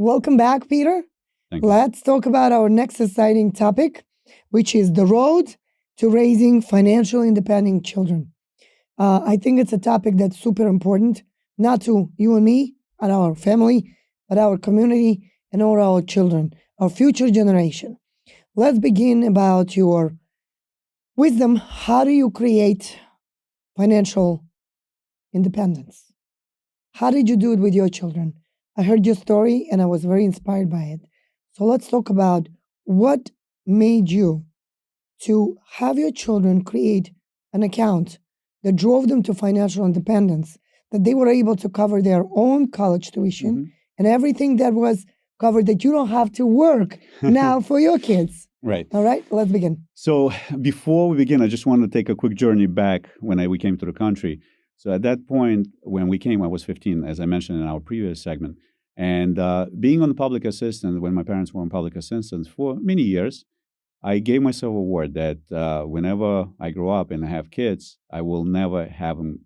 Welcome back, Peter. Thank you. Let's talk about our next exciting topic, which is the road to raising financially independent children. I think it's a topic that's super important, not to you and me and our family, but our community and all our children, our future generation. Let's begin about your wisdom. How do you create financial independence? How did you do it with your children? I heard your story and I was very inspired by it. So let's talk about what made you to have your children create an account that drove them to financial independence, that they were able to cover their own college tuition and everything that was covered, that you don't have to work now for your kids. Right. All right, let's begin. So before we begin, I just want to take a quick journey back when we came to the country. So at that point, when we came, I was 15, as I mentioned in our previous segment. And being on the public assistance, when my parents were on public assistance for many years, I gave myself a word that whenever I grow up and I have kids, I will never have them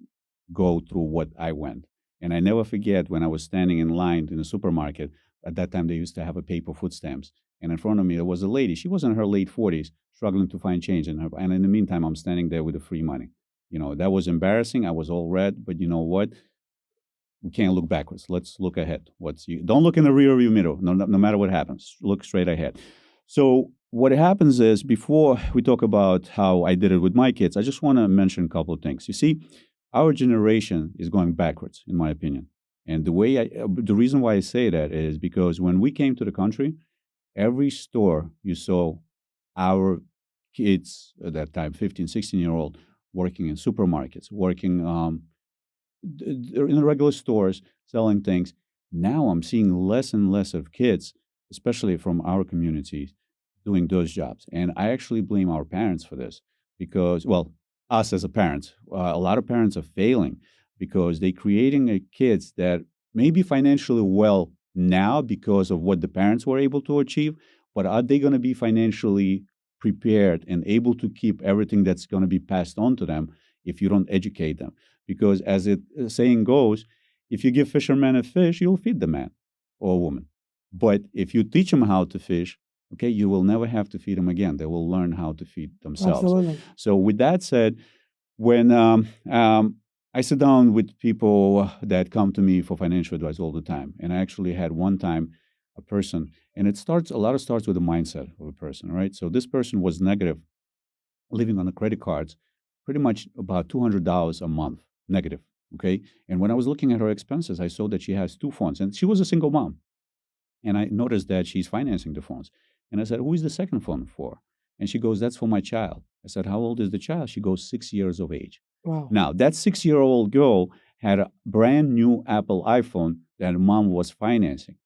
go through what I went. And I never forget when I was standing in line in the supermarket. At that time, they used to have a paper food stamps. And in front of me, there was a lady. She was in her late 40s, struggling to find change in her. And in the meantime, I'm standing there with the free money. You know, that was embarrassing. I was all red. But you know what? We can't look backwards. Let's look ahead. Don't look in the rear view mirror, no matter what happens. Look straight ahead. So what happens is, before we talk about how I did it with my kids, I just want to mention a couple of things. You see, our generation is going backwards, in my opinion. And the reason why I say that is because when we came to the country, every store you saw our kids at that time, 15, 16-year-old, working in supermarkets, working in the regular stores, selling things. Now I'm seeing less and less of kids, especially from our communities, doing those jobs. And I actually blame our parents for this because, well, us as a parent, a lot of parents are failing because they're creating kids that may be financially well now because of what the parents were able to achieve, but are they going to be financially prepared and able to keep everything that's going to be passed on to them if you don't educate them? Because as the saying goes, if you give fisherman a fish, you'll feed the man or woman. But if you teach them how to fish, okay, you will never have to feed them again. They will learn how to feed themselves. Absolutely. So with that said, when I sit down with people that come to me for financial advice all the time, and I actually had one time a person, and a lot starts with the mindset of a person, right? So this person was negative, living on the credit cards, pretty much about $200 a month, negative, okay? And when I was looking at her expenses, I saw that she has 2 phones, and she was a single mom. And I noticed that she's financing the phones. And I said, who is the second phone for? And she goes, that's for my child. I said, how old is the child? She goes, 6 years of age. Wow. Now, that 6-year-old girl had a brand new Apple iPhone that her mom was financing.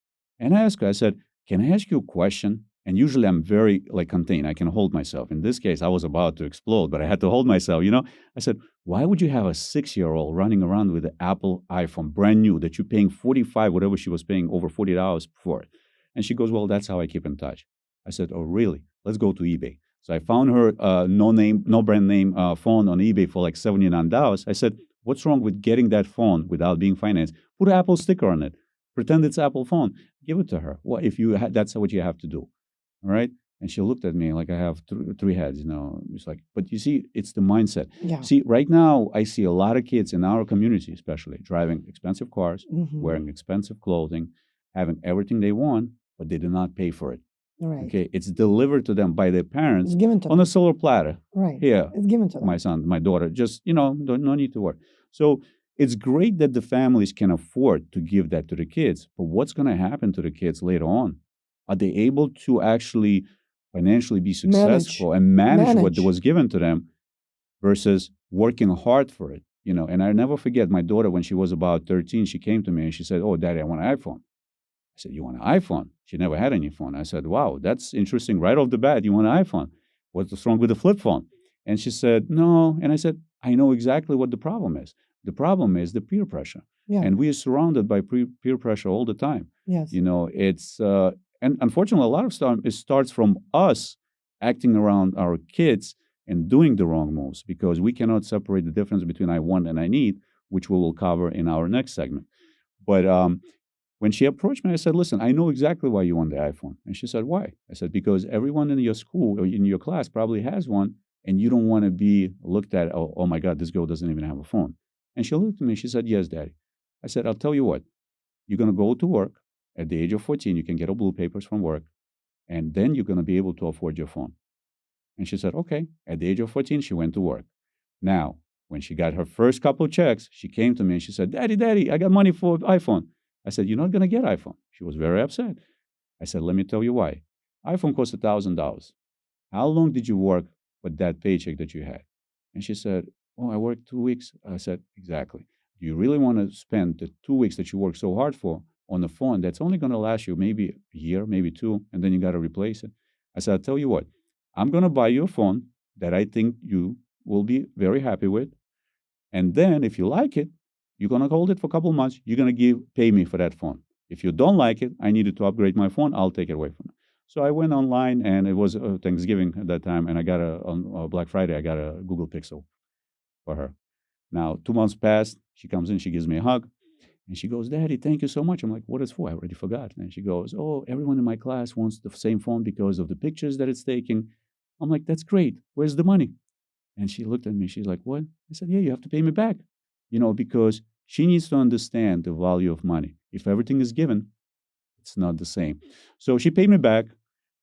And I asked her, I said, can I ask you a question? And usually I'm very contained. I can hold myself. In this case, I was about to explode, but I had to hold myself, I said, why would you have a 6-year-old running around with an Apple iPhone, brand new, that you're paying $45, whatever she was paying, over $40 for it? And she goes, well, that's how I keep in touch. I said, oh, really? Let's go to eBay. So I found her no brand name phone on eBay for like $79. I said, what's wrong with getting that phone without being financed? Put an Apple sticker on it. Pretend it's Apple phone. Give it to her. Well, that's what you have to do. All right? And she looked at me like I have three heads, It's like, but you see, it's the mindset. Yeah. See, right now, I see a lot of kids in our community, especially, driving expensive cars, wearing expensive clothing, having everything they want, but they do not pay for it. Right. Okay, it's delivered to them by their parents It's given to on them. a silver platter. Right. Here, It's given to them. my son, my daughter, just, no need to worry. So it's great that the families can afford to give that to the kids, but what's going to happen to the kids later on? Are they able to actually financially be successful and manage what was given to them versus working hard for it? And I never forget my daughter, when she was about 13, she came to me and she said, oh, Daddy, I want an iPhone. I said, you want an iPhone? She never had any phone. I said, wow, that's interesting. Right off the bat, you want an iPhone. What's wrong with the flip phone? And she said, no. And I said, I know exactly what the problem is. The problem is the peer pressure. Yeah. And we are surrounded by peer pressure all the time. Yes. It's, and unfortunately, a lot of time it starts from us acting around our kids and doing the wrong moves, because we cannot separate the difference between I want and I need, which we will cover in our next segment. But When she approached me, I said, listen, I know exactly why you want the iPhone. And she said, why? I said, because everyone in your school or in your class probably has one, and you don't want to be looked at, oh my God, this girl doesn't even have a phone. And she looked at me, she said, yes, Daddy. I said, I'll tell you what, you're going to go to work. At the age of 14, you can get a blue papers from work, and then you're going to be able to afford your phone. And she said, okay. At the age of 14, she went to work. Now, when she got her first couple of checks, she came to me and she said, Daddy, I got money for iPhone. I said, you're not going to get iPhone. She was very upset. I said, let me tell you why. iPhone costs $1,000. How long did you work with that paycheck that you had? And she said, oh, I worked 2 weeks. I said, exactly. Do you really want to spend the 2 weeks that you worked so hard for on a phone that's only going to last you maybe a year, maybe two, and then you got to replace it? I said, I'll tell you what, I'm going to buy you a phone that I think you will be very happy with. And then if you like it, you're going to hold it for a couple of months. You're going to pay me for that phone. If you don't like it, I needed to upgrade my phone. I'll take it away from you. So I went online, and it was Thanksgiving at that time, and I got on Black Friday, I got a Google Pixel for her. Now, 2 months passed. She comes in, she gives me a hug, and she goes, Daddy, thank you so much. I'm like, what is for? I already forgot. And she goes, oh, everyone in my class wants the same phone because of the pictures that it's taking. I'm like, that's great. Where's the money? And she looked at me. She's like, what? I said, yeah, you have to pay me back. Because she needs to understand the value of money. If everything is given, it's not the same. So she paid me back.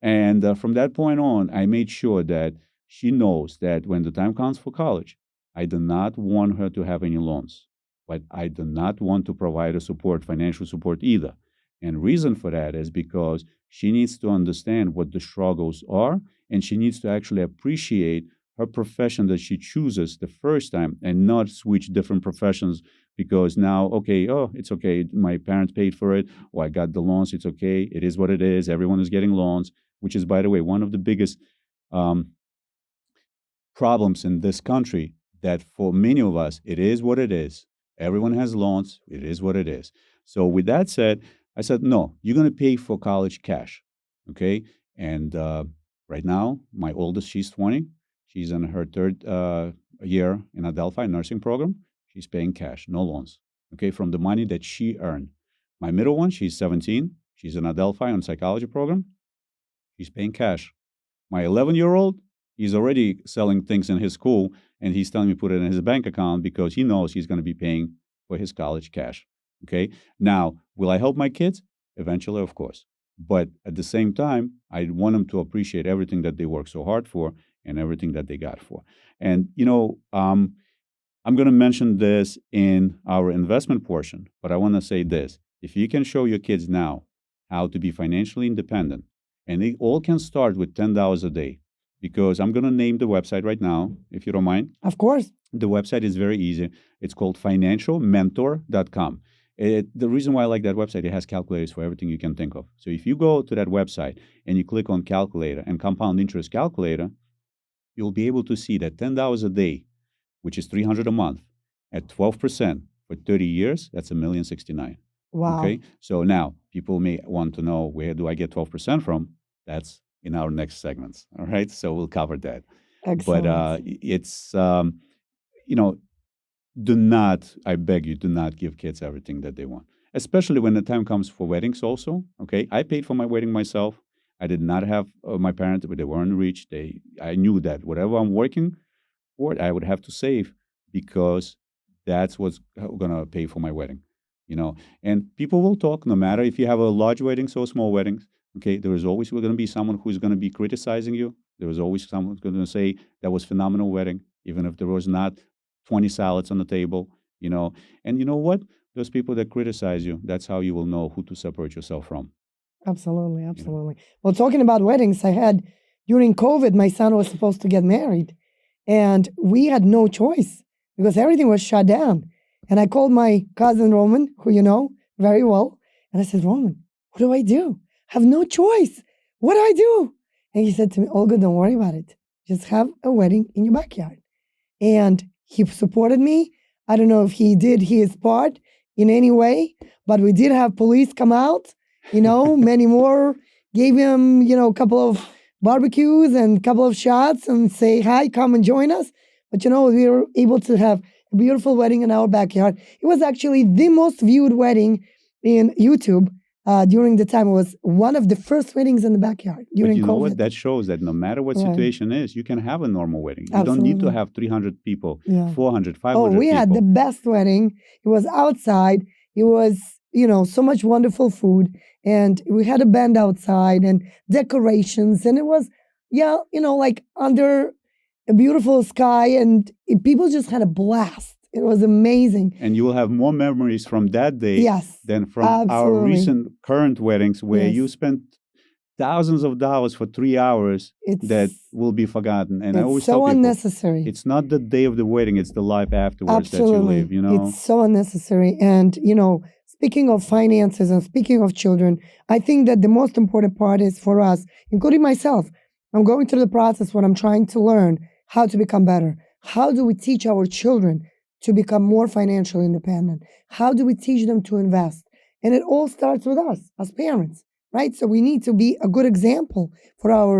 And from that point on, I made sure that she knows that when the time comes for college, I do not want her to have any loans, but I do not want to provide her financial support either. And reason for that is because she needs to understand what the struggles are, and she needs to actually appreciate her profession that she chooses the first time and not switch different professions because now, it's okay. My parents paid for it, or I got the loans. It's okay. It is what it is. Everyone is getting loans, which is, by the way, one of the biggest problems in this country, that for many of us, it is what it is. Everyone has loans. It is what it is. So with that said, I said, no, you're going to pay for college cash, okay? And right now, my oldest, she's 20. She's in her third year in Adelphi nursing program. She's paying cash, no loans, okay, from the money that she earned. My middle one, she's 17. She's in Adelphi on psychology program. She's paying cash. My 11-year-old, he's already selling things in his school, and he's telling me to put it in his bank account because he knows he's going to be paying for his college cash, okay? Now, will I help my kids? Eventually, of course. But at the same time, I want them to appreciate everything that they work so hard for and everything that they got for. And, I'm going to mention this in our investment portion, but I want to say this. If you can show your kids now how to be financially independent, and they all can start with $10 a day, because I'm going to name the website right now, if you don't mind. Of course. The website is very easy. It's called financialmentor.com. The reason why I like that website, it has calculators for everything you can think of. So if you go to that website and you click on calculator and compound interest calculator, you'll be able to see that $10 a day, which is $300 a month, at 12% for 30 years, that's $1,069,000. Wow. Okay. So now people may want to know, where do I get 12% from? That's in our next segments. All right. So we'll cover that. Excellent. But it's, I beg you, do not give kids everything that they want, especially when the time comes for weddings also. Okay. I paid for my wedding myself. I did not have my parents, but they weren't rich. I knew that whatever I'm working for, I would have to save because that's what's going to pay for my wedding. And people will talk no matter if you have a large wedding or small weddings. Okay, there is always going to be someone who's going to be criticizing you. There is always someone who's going to say that was phenomenal wedding, even if there was not 20 salads on the table. And you know what? Those people that criticize you, that's how you will know who to separate yourself from. Absolutely, absolutely. Well, talking about weddings, during COVID, my son was supposed to get married, and we had no choice because everything was shut down. And I called my cousin Roman, who you know very well, and I said, Roman, what do I do? I have no choice. What do I do? And he said to me, Olga, don't worry about it. Just have a wedding in your backyard. And he supported me. I don't know if he did his part in any way, but we did have police come out, many more, gave him, a couple of barbecues and a couple of shots and say, hi, come and join us. But, we were able to have a beautiful wedding in our backyard. It was actually the most viewed wedding in YouTube during the time. It was one of the first weddings in the backyard But during you know what? COVID. That shows that no matter what Right. situation is, you can have a normal wedding. You don't need to Absolutely. have 300 people, Yeah. 400, Oh, 500 we had the people. best wedding. It was outside. It was, so much wonderful food. And we had a band outside and decorations. And it was, like under a beautiful sky. And people just had a blast. It was amazing. And you will have more memories from that day Yes. than from our Absolutely. recent current weddings where you Yes. spent thousands of dollars for 3 hours that It's will be forgotten. And I it's always tell so people, unnecessary. it's not the day of the wedding, it's the life afterwards that you Absolutely. live. It's so unnecessary. And, speaking of finances and speaking of children, I think that the most important part is for us, including myself, I'm going through the process when I'm trying to learn how to become better. How do we teach our children to become more financially independent? How do we teach them to invest? And it all starts with us as parents, right? So we need to be a good example for our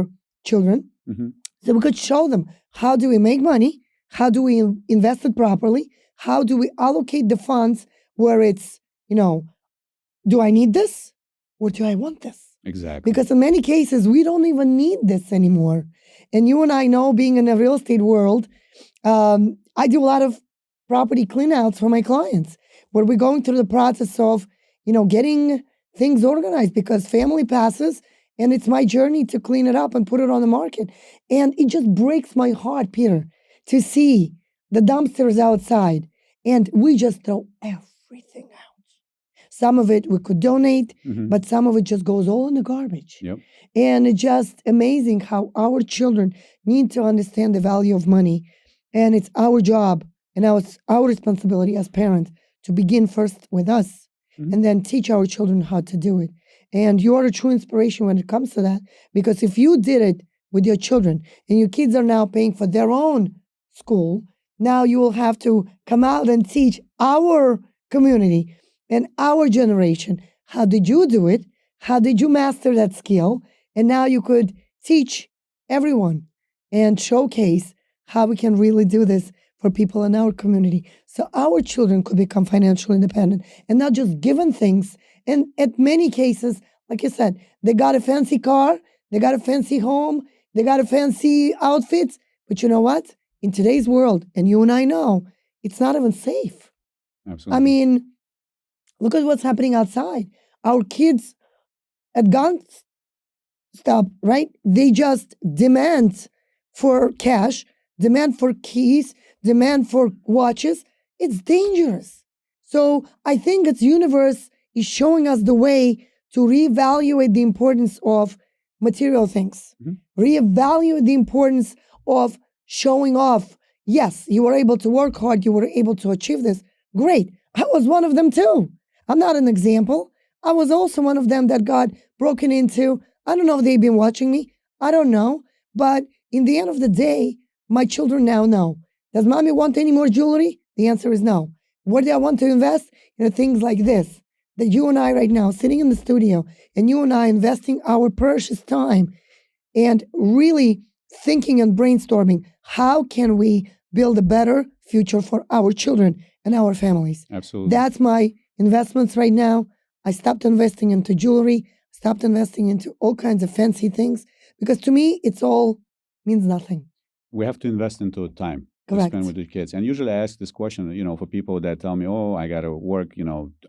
children. Mhm. So we could show them, how do we make money? How do we invest it properly? How do we allocate the funds where it's, do I need this or do I want this? Exactly. Because in many cases, we don't even need this anymore. And you and I know, being in the real estate world, I do a lot of property cleanouts for my clients where we're going through the process of, getting things organized because family passes and it's my journey to clean it up and put it on the market. And it just breaks my heart, Peter, to see the dumpsters outside and we just throw everything out. Some of it we could donate, Mhm. but some of it just goes all in the garbage. Yep. And it's just amazing how our children need to understand the value of money. And it's our job and now it's our responsibility as parents to begin first with us Mhm. and then teach our children how to do it. And you are a true inspiration when it comes to that. Because if you did it with your children and your kids are now paying for their own school, now you will have to come out and teach our community and our generation, how did you do it? How did you master that skill? And now you could teach everyone and showcase how we can really do this for people in our community. So our children could become financially independent and not just given things. And at many cases, like you said, they got a fancy car, they got a fancy home, they got a fancy outfits. But you know what? In today's world, and you and I know, it's not even safe. Absolutely. I mean, look at what's happening outside. Our kids at gun stop, right? They just demand for cash, demand for keys, demand for watches. It's dangerous. So I think its universe is showing us the way to reevaluate the importance of material things, Mhm. reevaluate the importance of showing off. Yes, you were able to work hard, you were able to achieve this. Great. I was one of them too. I'm not an example. I was also one of them that got broken into. I don't know if they've been watching me. I don't know. But in the end of the day, my children now know. Does mommy want any more jewelry? The answer is no. Where do I want to invest? Things like this. That you and I right now sitting in the studio and you and I investing our precious time and really thinking and brainstorming, how can we build a better future for our children and our families? Absolutely. That's my investments right now. I stopped investing into jewelry, stopped investing into all kinds of fancy things because to me, it's all means nothing. We have to invest into time to Correct. spend with the kids. And usually I ask this question, for people that tell me, oh, I got to work,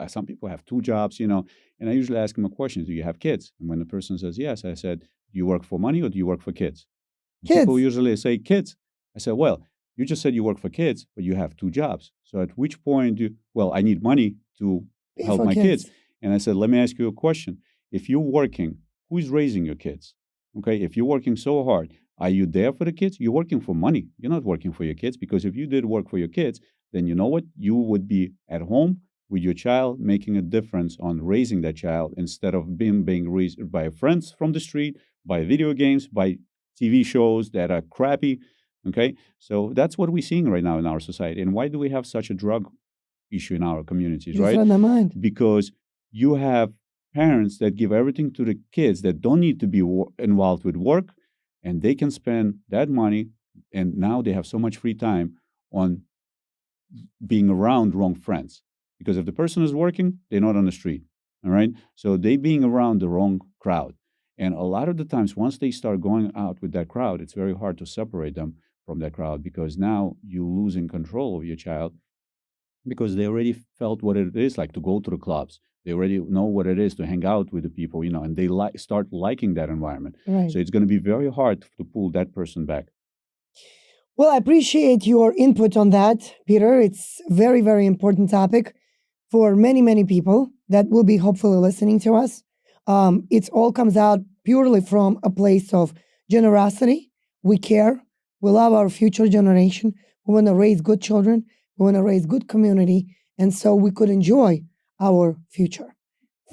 some people have two jobs, and I usually ask them a question, do you have kids? And when the person says yes, I said, do you work for money or do you work for kids? And Kids. people usually say kids. I said, well, you just said you work for kids, but you have two jobs. So at which point I need money to Pay help for my kids. kids. And I said, let me ask you a question. If you're working, who is raising your kids? Okay, if you're working so hard, are you there for the kids? You're working for money. You're not working for your kids because if you did work for your kids, then you know what? You would be at home with your child, making a difference on raising that child instead of being raised by friends from the street, by video games, by TV shows that are crappy. Okay, so that's what we're seeing right now in our society. And why do we have such a drug issue in our communities, You just right? read my mind. Because you have parents that give everything to the kids that don't need to be involved with work, and they can spend that money, and now they have so much free time on being around wrong friends. Because if the person is working, they're not on the street. All right. So they being around the wrong crowd. And a lot of the times, once they start going out with that crowd, it's very hard to separate them from that crowd because now you're losing control of your child because they already felt what it is like to go to the clubs. They already know what it is to hang out with the people, and they start liking that environment. Right. So it's going to be very hard to pull that person back. Well, I appreciate your input on that, Peter. It's a very, very important topic for many, many people that will be hopefully listening to us. It all comes out purely from a place of generosity. We care. We love our future generation. We want to raise good children. We want to raise good community. And so we could enjoy our future.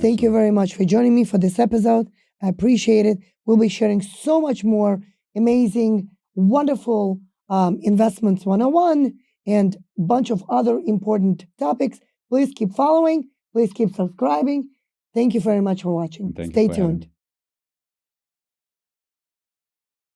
Thank you very much for joining me for this episode. I appreciate it. We'll be sharing so much more amazing, wonderful Investments 101 and a bunch of other important topics. Please keep following. Please keep subscribing. Thank you very much for watching. Thank you Stay for having tuned. me.